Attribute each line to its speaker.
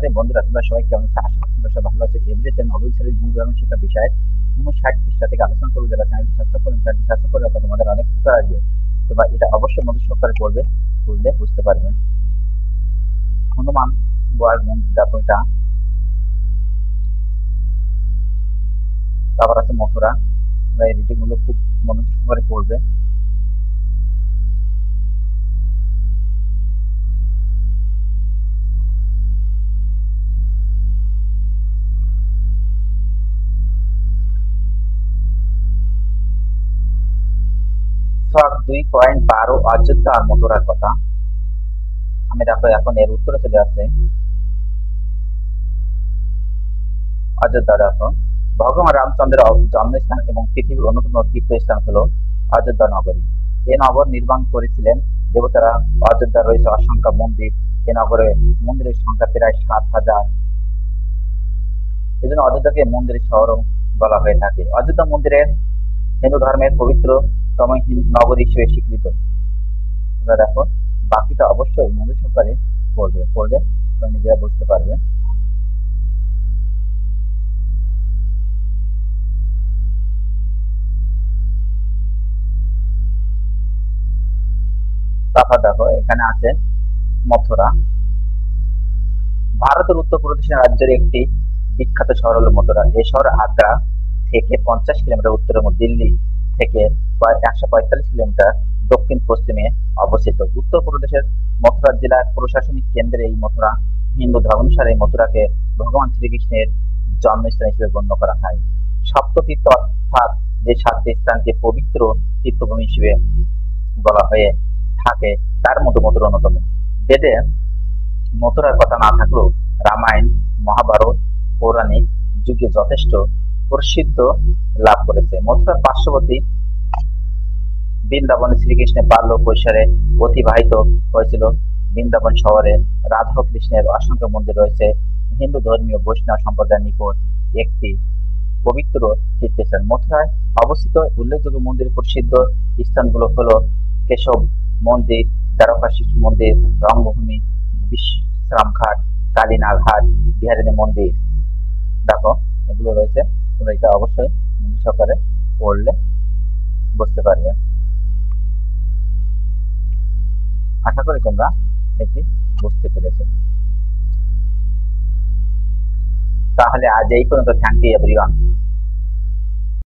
Speaker 1: রাধে বন্ধুরা, তোমরা সবাই কেমন আছো? আশা করি তোমরা সবাই ভালো আছো। এভরিথিং নভেল সিরিজ হিন্দু ধর্ম শিক্ষা বিষয়ে 59 পৃষ্ঠা থেকে আলোচনা করবো। যারা চ্যানেলটি সাবস্ক্রাইব করেন, চ্যানেলটি সাবস্ক্রাইব করে রাখো, তোমাদের অনেক উপকার আসবে। তোমরা এটা অবশ্যই মনোযোগ সহকারে পড়লে বুঝতে পারবে। হনুমান গোয়ার মন্দির, দেখো এটা। তারপর আছে মথুরা। তোমরা এই রিডিং গুলো খুব মনোযোগ সহকারে পড়বে। শখ 2.12 অযোধ্যা আর মথুরার কথা। আমি দেখো এখন এর উত্তরে চলে আসছে। অযোধ্যা দেখো, ভগবান রামচন্দ্রের জন্মস্থান এবং পৃথিবীর অন্যতম তীর্থস্থান হলো অযোধ্যা নগরী। এ নগর নির্মাণ করেছিলেন দেবতারা। অযোধ্যা রয়েছে অসংখ্য মন্দির। এ নগরে মন্দিরের সংখ্যা প্রায় 7,000। এই জন্য অযোধ্যাকে মন্দিরের শহরও বলা হয়ে থাকে। অযোধ্যা মন্দিরের হিন্দু ধর্মের পবিত্রতম নগরী হিসেবে স্বীকৃত। তোমরা দেখো, বাকিটা অবশ্যই মনোযোগ সহকারে পড়লে তোমরা নিজেরা বুঝতে পারবে। তারপর দেখো এখানে আছে মথুরা। ভারতের উত্তরপ্রদেশ রাজ্যের একটি বিখ্যাত শহর হলো মথুরা। এই শহর আগ্রা থেকে 50 কিলোমিটার উত্তরে এবং দিল্লি থেকে 145 কিলোমিটার দক্ষিণ পশ্চিমে অবস্থিত। উত্তরপ্রদেশের মথুরা জেলার প্রশাসনিক কেন্দ্রে এই মথুরা। হিন্দু ধর্মানুসারে এই মথুরাকে ভগবান শ্রীকৃষ্ণের জন্মস্থান হিসেবে গণ্য করা হয়। সপ্ততীর্থ অর্থাৎ যে 7টি স্থানকে পবিত্র তীর্থভূমি হিসেবে বলা হয়ে থাকে, তার মধ্যে মথুরা অন্যতম। বেদে মথুরার কথা না থাকলেও রামায়ণ, মহাভারত, পৌরাণিক যুগে যথেষ্ট প্রসিদ্ধ লাভ করেছে। মথুরার পার্শ্ববর্তী বৃন্দাবনে শ্রীকৃষ্ণের বাল্য কৈশোরে অতিবাহিত হয়েছিল। বৃন্দাবন শহরে রাধা ও কৃষ্ণের অসংখ্য মন্দির রয়েছে। হিন্দু ধর্মীয় বৈষ্ণব সম্প্রদায়ের নিকট একটি পবিত্র তীর্থস্থান। মথুরায় অবস্থিত উল্লেখযোগ্য মন্দির প্রসিদ্ধ স্থানগুলো হলো কেশব মন্দির, দ্বারকা শিশু মন্দির, রঙ্গভূমি, বিশ্রামঘাট, কালীনা ঘাট, বিহারিণী মন্দির। দেখো এগুলো রয়েছে। তোমরা এটা অবশ্যই মনোযোগ সহকারে পড়লে বুঝতে পারবে। আশা করি তোমরা এটি বুঝতে পেরেছো। তাহলে আজ এই পর্যন্ত। Thank you everyone.